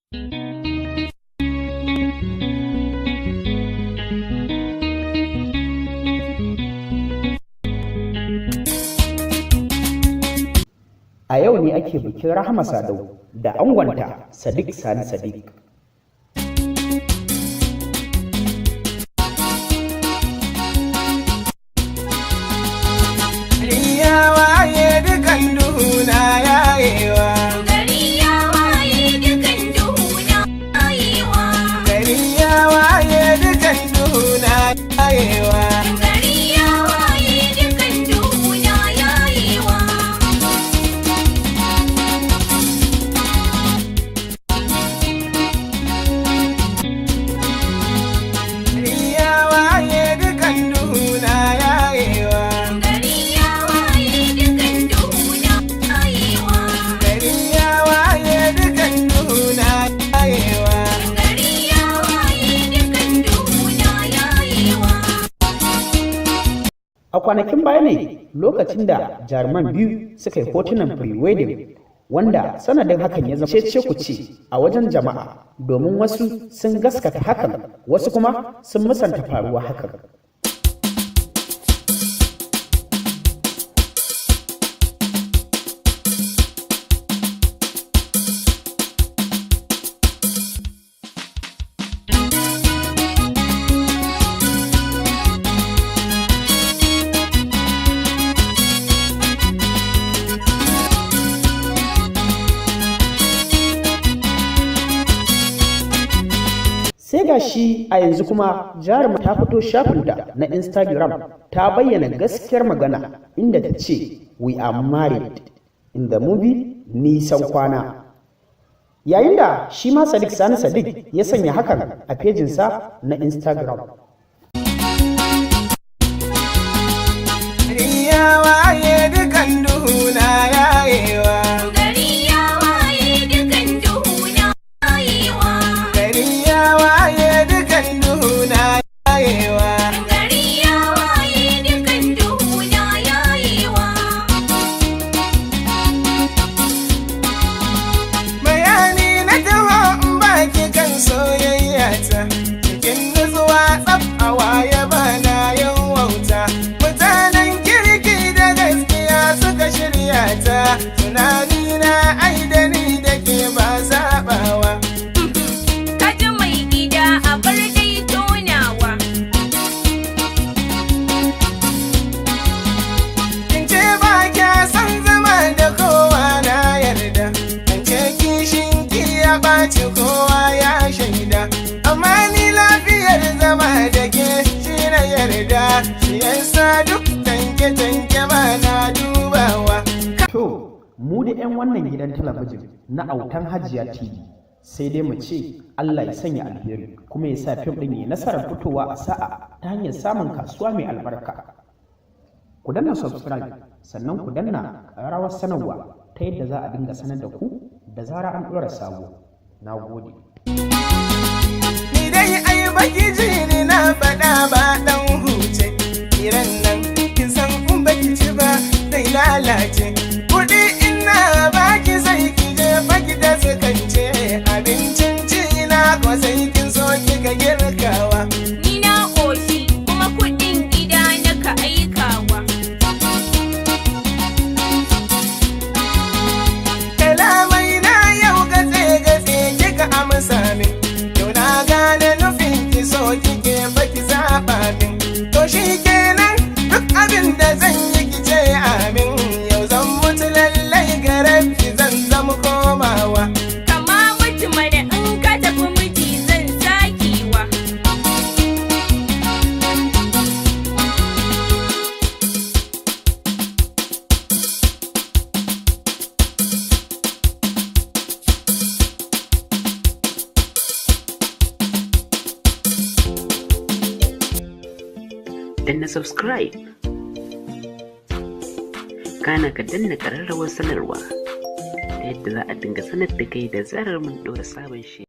A yau ne ake bikin Rahama Sadau da angonta Sadiq Sani Sadiq. A kwanakin baya ne lokacin da jaruman biyu suka yi hotunan pre-wedding wanda sanadin hakan ya zama cece-kuce a wajen jama'a, domin wasu sun gaskata hakan wasu kuma sun musanta faruwa hakan. Sai ga shi a yanzu kuma jaruma ta fito shafinta na Instagram ta bayyana gaskiyar magana inda ta ce "We are married in the movie Nisan Kwana." Yayin da shi ma Sadiq Sani Sadiq ya sanya hakan a fejinsa na Instagram. Cikin nutsuwa tsaf a waye bana yin wauta, mutanen kirki da gaskiya suka shirya ta, tunani na ai da ni da ke ba zaɓawa. Kaji mai gida a bar dai tonawa. In ce ba kya san zama da kowa na yarda, in ce kishin ki ya ɓaci kowa ya shaida. Amma ni lafiyar zama da ke shi na yarda, shi yasa duk tanke-tanke ba na dubawa. To, mu da 'yan wannan gidan talabijin na autan Hajiya TV sai dai mu ce Allah ya sanya alheri kuma ya sa fim ɗin ya nasarar fitowa a sa'a ta hanyar samun kasuwa mai albarka. Ku danna subscribe sannan ku danna ƙararrawar sanarwa ta yadda za a dinga sanar da ku da zara an ɗora sabo. Na gode. Ni dai ai baki ji ni na faɗa ba ɗan huce, kiran nan kin san in baki ci ba zai lalace. Kuɗi ina baki sai ki je baki da sukance, abincin ci na ko sai kin so kika girkawa. Ni na ƙoshi kuma kuɗin gida na ka aikawa. Kalamai na yau gatse-gatse kika amsa min, yau na gane nufin ki so kike baki zaɓa min. To shi kenan duk abin da zan yi ki ce amin, yau zan mutu lallai garar ki zan zama komawa. Kama mutu mana in ka tafi miji zan sakewa. Danna subscribe, kana ka danna ƙararrawar sanarwa ta yadda za a dinga sanar da kai da zarar mun ɗora sabon shiri.